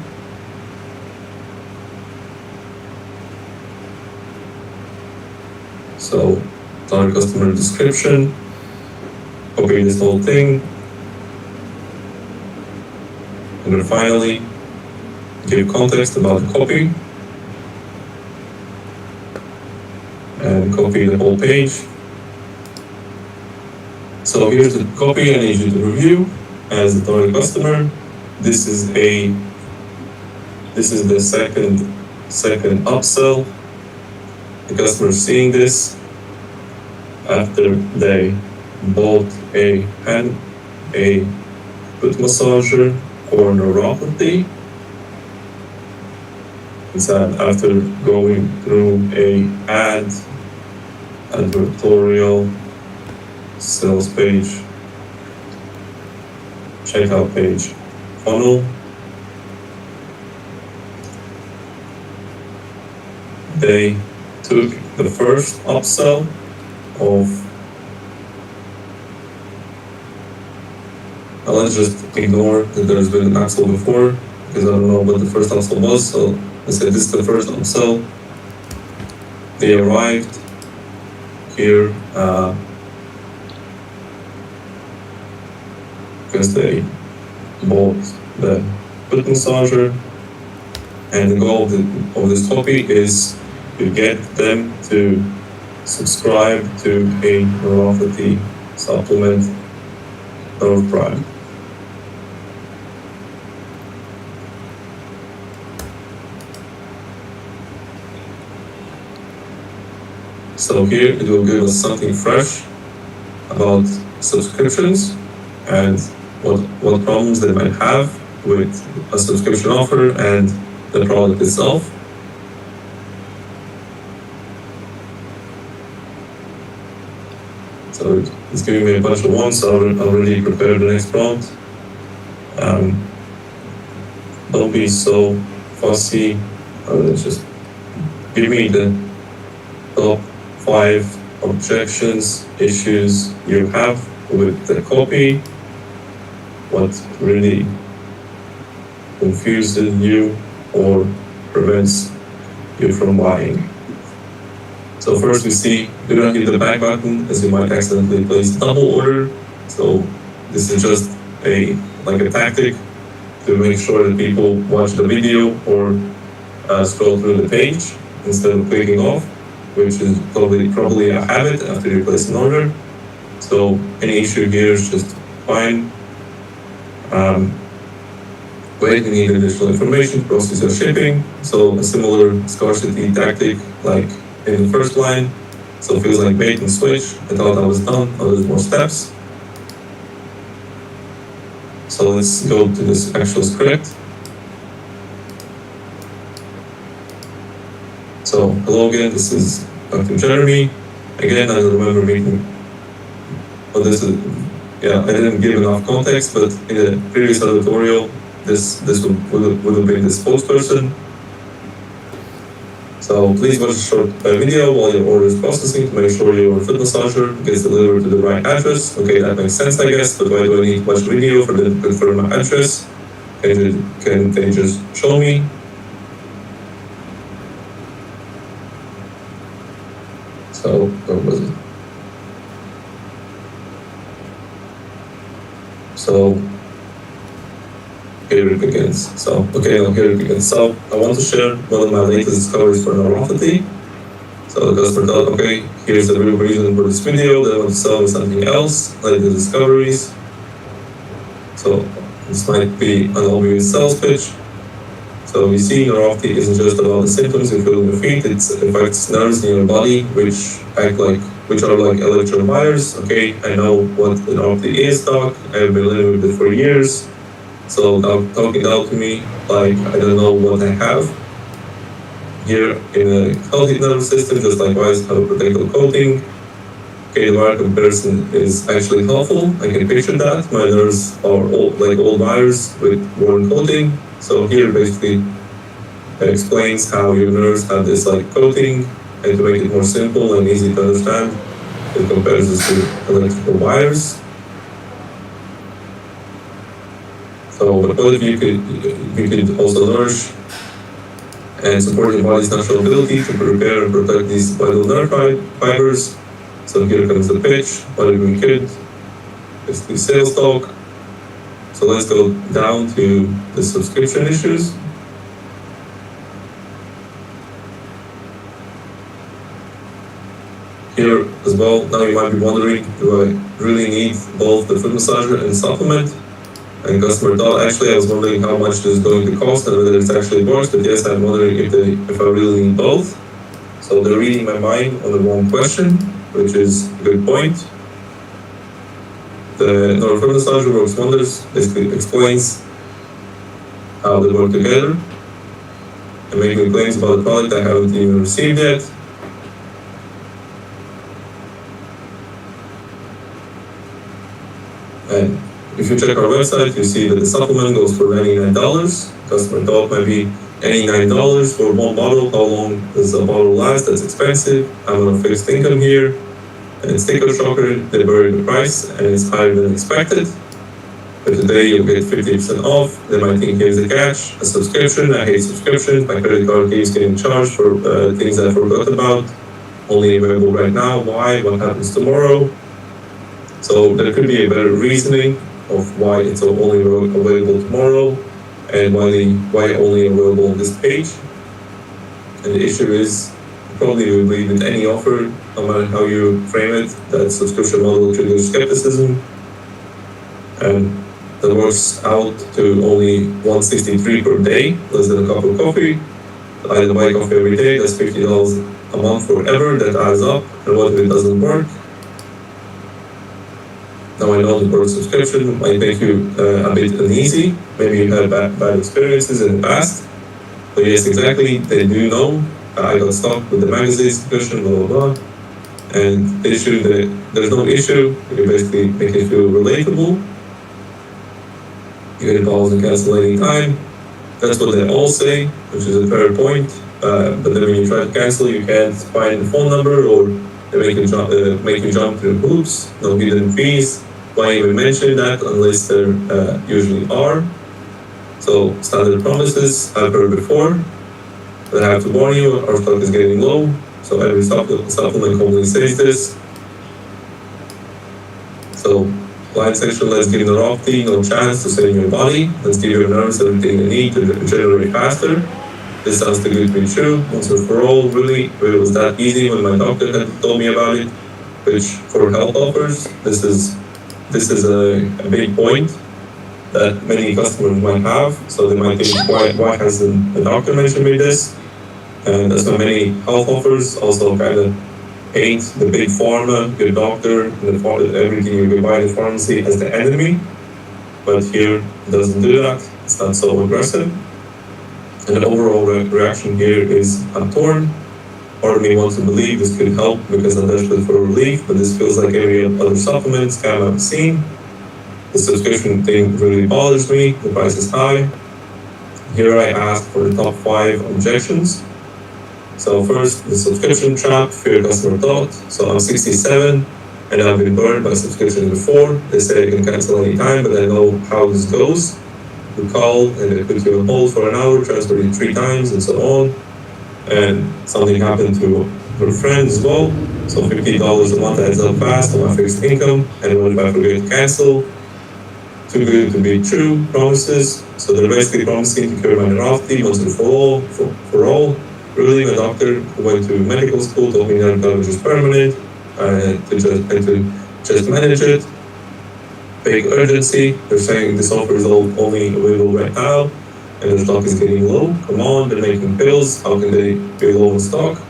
So, target customer description. Copy this whole thing, and then finally give context about the copy, and copy the whole page. So here's the copy I need you to review as the target customer. This is the second upsell. The customer is seeing this after they bought a foot massager for neuropathy. It's after going through a advertorial, sales page, checkout page, funnel. They took the first upsell of, let's just ignore that there's been an upsell before, because I don't know what the first upsell was. So let's say this is the first upsell. They arrived here because they bought the foot massager, and the goal of this copy is to get them to subscribe to a neuropathy supplement of Prime. So here it will give us something fresh about subscriptions and what problems they might have with a subscription offer and the product itself. So it's giving me a bunch of ones, so I'll already prepare the next prompt. Don't be so fussy. Just give me the top 5 objections, issues you have with the copy. what really confuses you or prevents you from buying. So first we see, do not hit the back button, as you might accidentally place a double order. So this is just a tactic to make sure that people watch the video or scroll through the page instead of clicking off, which is probably a habit after you place an order. So any issue here is just fine. Wait, you need additional information, process your shipping. So a similar scarcity tactic like in the first line. So it feels like bait and switch. I thought I was done, there's more steps. So let's go to this actual script. So hello again, this is Dr. Jeremy. Again, I don't remember meeting. Well, this is, I didn't give enough context, but in the previous tutorial, this would have been the spokesperson. So please watch a short video while your order is processing to make sure your foot massager gets delivered to the right address. Okay, that makes sense, I guess, but why do I need much video for them to confirm my address? Can you just show me? So, where was it? So, here it begins. So, here it begins. So, I want to share one of my latest discoveries for neuropathy. So, the customer thought, okay, here's the real reason for this video. They want to sell me something else, like the discoveries. So, this might be an obvious sales pitch. So, you see, neuropathy isn't just about the symptoms you feel in your feet. It affects nerves in your body, which are like electrovires. Okay, I know what neuropathy is, doc. I've been living with it for years. So talking out to me like I don't know what I have. Here in a healthy nervous system, just like wires have a protective coating. Okay, the wire comparison is actually helpful. I can picture that. My nerves are old wires with worn coating. So here basically it explains how your nerves have this coating, and to make it more simple and easy to understand, it compares this to electrical wires. So, but what if you could also nourish and support your body's natural ability to repair and protect these vital nerve fibers? So here comes the pitch. What if we could? It's the sales talk. So let's go down to the subscription issues. Here as well, now you might be wondering, do I really need both the foot massager and supplement? And customer thought, actually I was wondering how much this is going to cost and whether it actually works, but yes, I'm wondering if I really need both. So they're reading my mind on the wrong question, which is a good point. The foot massager works wonders, basically explains how they work together and making claims about the product I haven't even received yet. And if you check our website, you see that the supplement goes for $99. Customer thought maybe $89 for one bottle. How long does a bottle last? That's expensive. I'm on a fixed income here. And sticker shocker, they buried the price and it's higher than expected. But today you'll get 50% off. They might think here's the catch, a subscription. I hate subscriptions. My credit card keeps getting charged for things I forgot about. Only available right now. Why? What happens tomorrow? So there could be a better reasoning of why it's only available tomorrow and why only available on this page. And the issue is, you probably will believe in any offer, no matter how you frame it, that subscription model triggers skepticism. And that works out to only $163 per day, less than a cup of coffee. I buy coffee every day, that's $50 a month forever, that adds up. And what if it doesn't work? Now I know the word subscription might make you a bit uneasy. Maybe you had bad experiences in the past. But yes, exactly, they do know. I got stuck with the magazine subscription, blah, blah, blah. And the issue, there's no issue. You basically make it feel relatable. You can pause and cancel any time. That's what they all say, which is a fair point. But then when you try to cancel, you can't find the phone number, or they make you jump through hoops, no hidden fees. Why even mention that unless there usually are? So standard promises I've heard before. But I have to warn you, our stock is getting low. So every supplement commonly says this. So line section, let's give neuropathy no chance to sit in your body. Let's give your nerves everything they need to regenerate faster. This sounds too good to be true. Once and for all, really, it was that easy when my doctor had told me about it. Which for health offers, this is a big point that many customers might have. So they might think, why hasn't the doctor mentioned me this? And that's why many health offers also kind of paint the big pharma, your doctor, and everything you can buy in the pharmacy as the enemy. But here it doesn't do that. It's not so aggressive. And the overall reaction here is I'm torn. Part of me wants to believe this could help because I'm desperate for relief, but this feels like every other supplement scam I've seen. The subscription thing really bothers me. The price is high. Here I ask for the top 5 objections. So first, the subscription trap, fear customer thought. So I'm 67 and I've been burned by subscriptions before. They say I can cancel anytime, but I know how this goes. You call and they put you on hold for an hour, transfer you 3 times and so on. And something happened to her friend as well. So $50 a month adds up fast on my fixed income. And what if I forget to cancel? Too good to be true promises. So they're basically promising to cure my neuropathy once and for all. Really, my doctor who went to medical school told me that coverage is permanent, to just manage it. Big urgency. They're saying this offer is only available right now, and the stock is getting low. Come on, they're making pills. How can they be low in stock?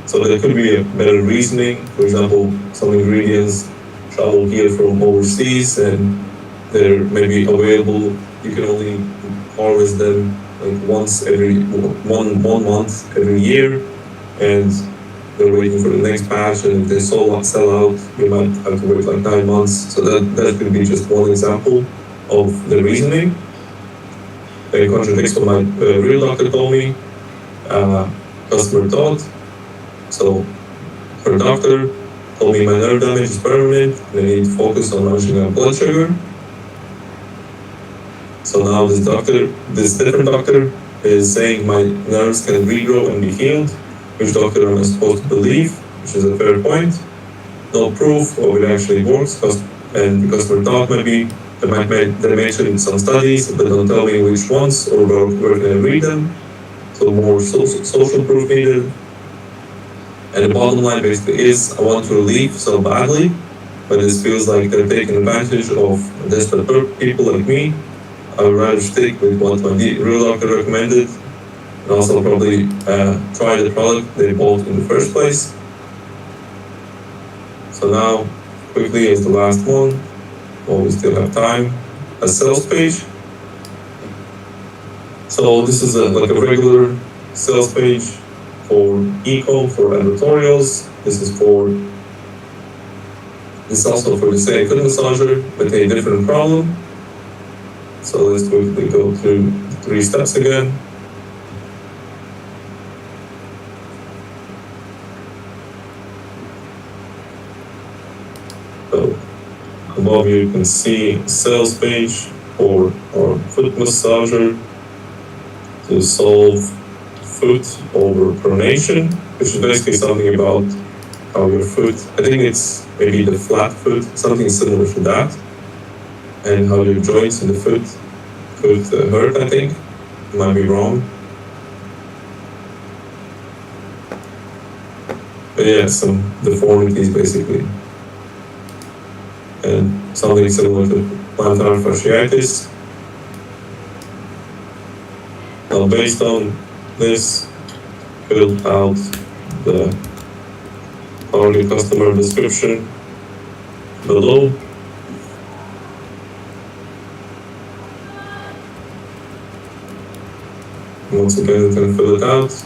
So there could be a better reasoning. For example, some ingredients travel here from overseas, and they're maybe available. You can only harvest them like once every one month every year, and they're waiting for the next batch, and if they sell out, you might have to wait like 9 months. So that could be just one example of the reasoning. It contradicts what my real doctor told me. Customer thought. So her doctor told me my nerve damage is permanent, and I need to focus on managing my blood sugar. So now this different doctor is saying my nerves can regrow and be healed. Which doctor am I supposed to believe? Which is a fair point. No proof of it actually works, and because we're taught maybe they mention some studies, but don't tell me which ones or where can I read them. So more social proof needed. And the bottom line basically is I want relief so badly, but this feels like they're taking advantage of desperate people like me. I would rather stick with what my real doctor recommended, and also probably try the product they bought in the first place. So now, quickly as the last one, while we still have time, a sales page. So this is like a regular sales page for e-com, for editorials. This is also for the same foot massager, but a different problem. So let's quickly go through the 3 steps again. So above you can see sales page for our foot massager to solve foot over pronation, which is basically something about how your foot, I think it's maybe the flat foot, something similar to that, and how your joints in the foot could hurt, I think. Might be wrong. But yeah, some deformities basically. And something similar to plantar fasciitis. Now based on this, fill out the target customer description below. Once again, you can fill it out.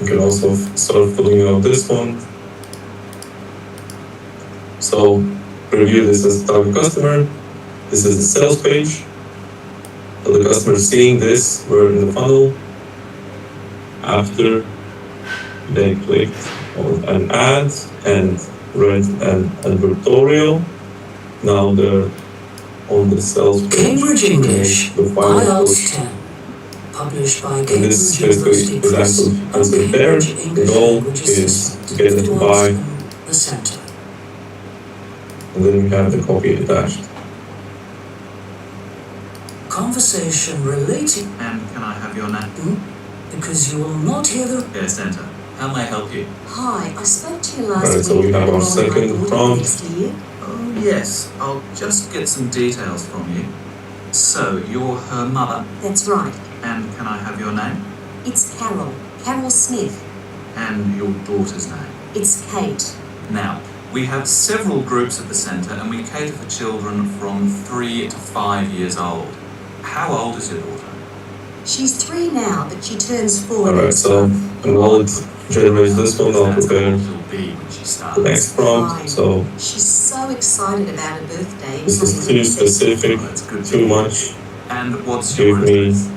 You can also start filling out this one. So, review this as a target customer. This is the sales page. So the customer seeing this, we're in the funnel. After they clicked on an ad and read an advertorial, now they're on the sales page. Cambridge English, The final IELTS push. 10. Published by And Cambridge this basically University is Press actually and answered there. Cambridge The English goal Language is Assessment. to get them to It buy, was in the center. and then we have the copy attached. Conversation relating, And can I have your name? because you will not hear the... Yes, enter. How may I help you? Hi, I spoke to you last Alright, so we week have about our enrolling my second daughter prompt. next year. Oh, yes. I'll just get some details from you. So, you're her mother, That's right. and can I have your name? It's Carol Smith. And your daughter's name? It's Kate. Now, we have several groups at the centre, and we cater for children from 3 to 5 years old. How old is your daughter? She's 3 now, but she turns 4 Alright, next so month. and while it generates this one, I'll That's prepare what she'll be when she starts. the next prompt. So She's so excited about her birthday. this is something too that says- specific, That's good. too much. And what's Give your me address?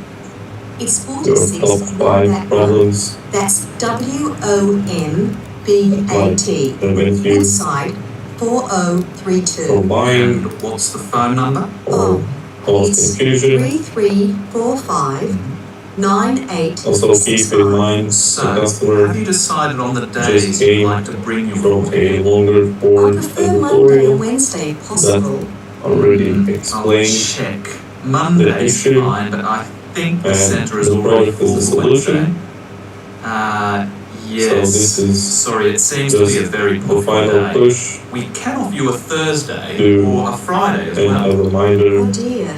It's your 46 top 5 Wombat Road. problems. That's WOMBAT. And when you Inside 4032. for buying And what's the phone number? or cause It's confusion, 3345 also keep in mind the So, customer have you decided on the days just you'd came like to bring your from daughter? a longer I form prefer Monday editorial and Wednesday if possible. already I'll explained. check. Monday's issue, fine, but I think the and centre is the already product is full the for Wednesday. solution. Yes. So this is Sorry, it seems to be a just very the popular final day. push We can offer you a Thursday to- or a Friday as and a well. reminder. Oh dear.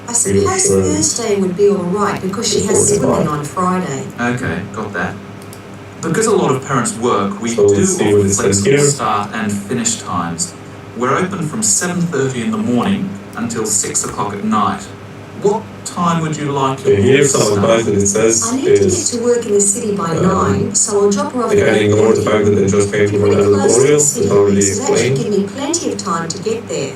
I suppose sure Thursday would be alright because she has before they swimming buy. on Friday. Okay, got that. Because a lot of parents work, we So do let's see offer what it says flexible here. start and finish times. We're open from 7:30 in the morning until 6 o'clock at night. What time would you like your Okay, here daughter to some advice start? that it says I need to get is to work in the city by 9, so I'll drop her off they at can ignore the 8:30. fact that they just came from an Pretty close to editorial, the it's city, already so that should explained. give me plenty of time to get there.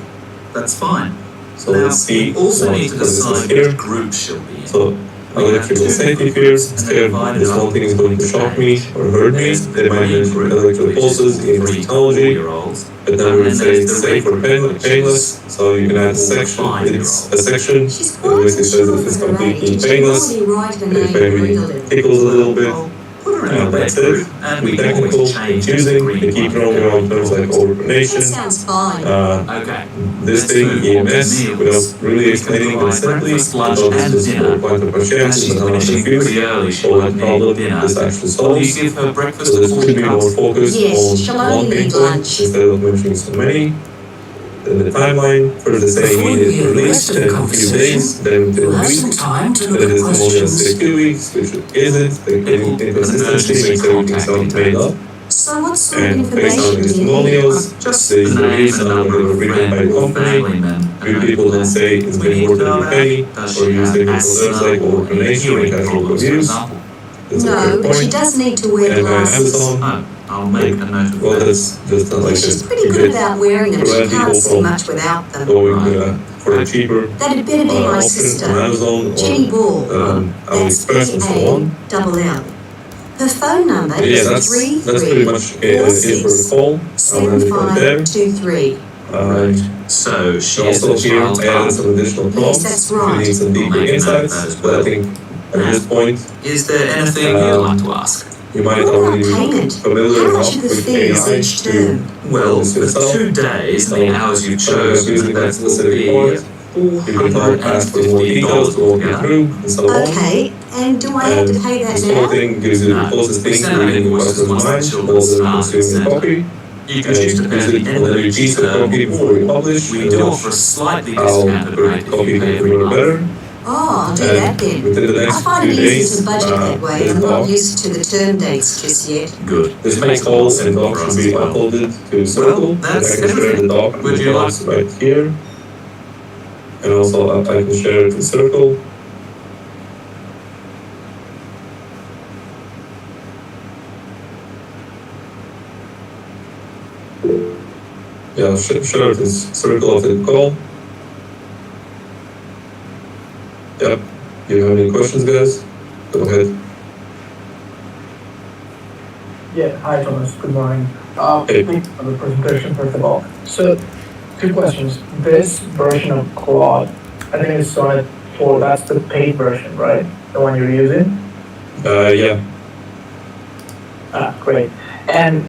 That's fine. So Now, let's see we also what need to this is decide here. which group she'll be in. So electrical safety fears, scared this one thing is going to shock me or hurt me. They might mention electrical pulses in technology, but then we would say safe or painless. So you can add a section. It's a section She's that quite basically says mature that it's for her completely age. She can painless. already write her It name and maybe read a little. tickles a little bit. Well, put her in And the that's red it. group, and we Be can technical, always change confusing, the green they keep one. throwing around terms like That overpronation. sounds fine. Okay. This Let's thing, move on to EMS, meals. without really We can explaining it provide simply, breakfast, lunch, because and this is dinner. for point of As conscience, she's but I'm not finishing confused. pretty early, she Or might the need problem dinner. this actually Will you solves. give her breakfast So this before could you be more come? focused Yes, she'll on only one pain need point lunch. instead of mentioning so many. Then the timeline, first they say Before you immediate hear the release, rest of the then a few conversation, days, then within we'll a have some week. time to Then look at it's more than questions. say 2 weeks, which is it? The inconsistency makes everything sound made up. So what sort of And based on information do you need? testimonials, Just the the name reviews and are number of a written friend by the or company. family member. Few people then say it's We been need more to than know a about, penny, does or she use have technical asthma terms like or overpronation and hearing casual problems, for abuse. example? That's a No, fair but she point. does need to wear And glasses. Amazon, Oh, I'll make a note of well, that. that's just not like She's a pretty good about wearing them. She prevent can't people see from much without them. going for a cheaper That'd better be my option sister, on Amazon Jenny Ball. or That's AliExpress and so on. BALL. Her phone number But yeah, is that's pretty much it for the call. I'll end it right there. 7523. Um, So she is Also a here child added aunt. some additional prompts that's if you right. need some deeper I'll make a note of insights, that as but I well. think at this point Is there anything you'd like to ask? you might What about already be payment? familiar How much enough are the with fees AI each to term? Well, this for yourself. 2 days and the hours you So chose, using that that will specific be part, you can now ask for more details $450 to walk you altogether. through and so on. Okay, and do I have And to pay that this whole now? thing gives you the No. closest We thing send to out reading the invoices customer's once the mind children while they're start consuming in the copy. You can choose to pay at the end of Whether you each choose the term, copy before you publish, we and do watch offer a slightly how discounted the rate if copy you can pay every convert month. better. Oh, I'll do And that then. within the I next find few it easy days, to budget that way. this I'm not doc, used to the term dates just yet. Good. this Makes whole call sense and doc for should us be as well. uploaded to Circle. And that's I can share the everything. doc and Would the you docs right here. And also I can share it in Circle. yeah, share this circle of the call. Yep. Do you have any questions, guys? Go ahead. Yeah, hi Thomas, good morning. Hey. Thank you for the presentation first of all. So, two questions. This version of Claude, I think it's Sonnet 4, that's the paid version, right? The one you're using? Yeah. Ah, great. And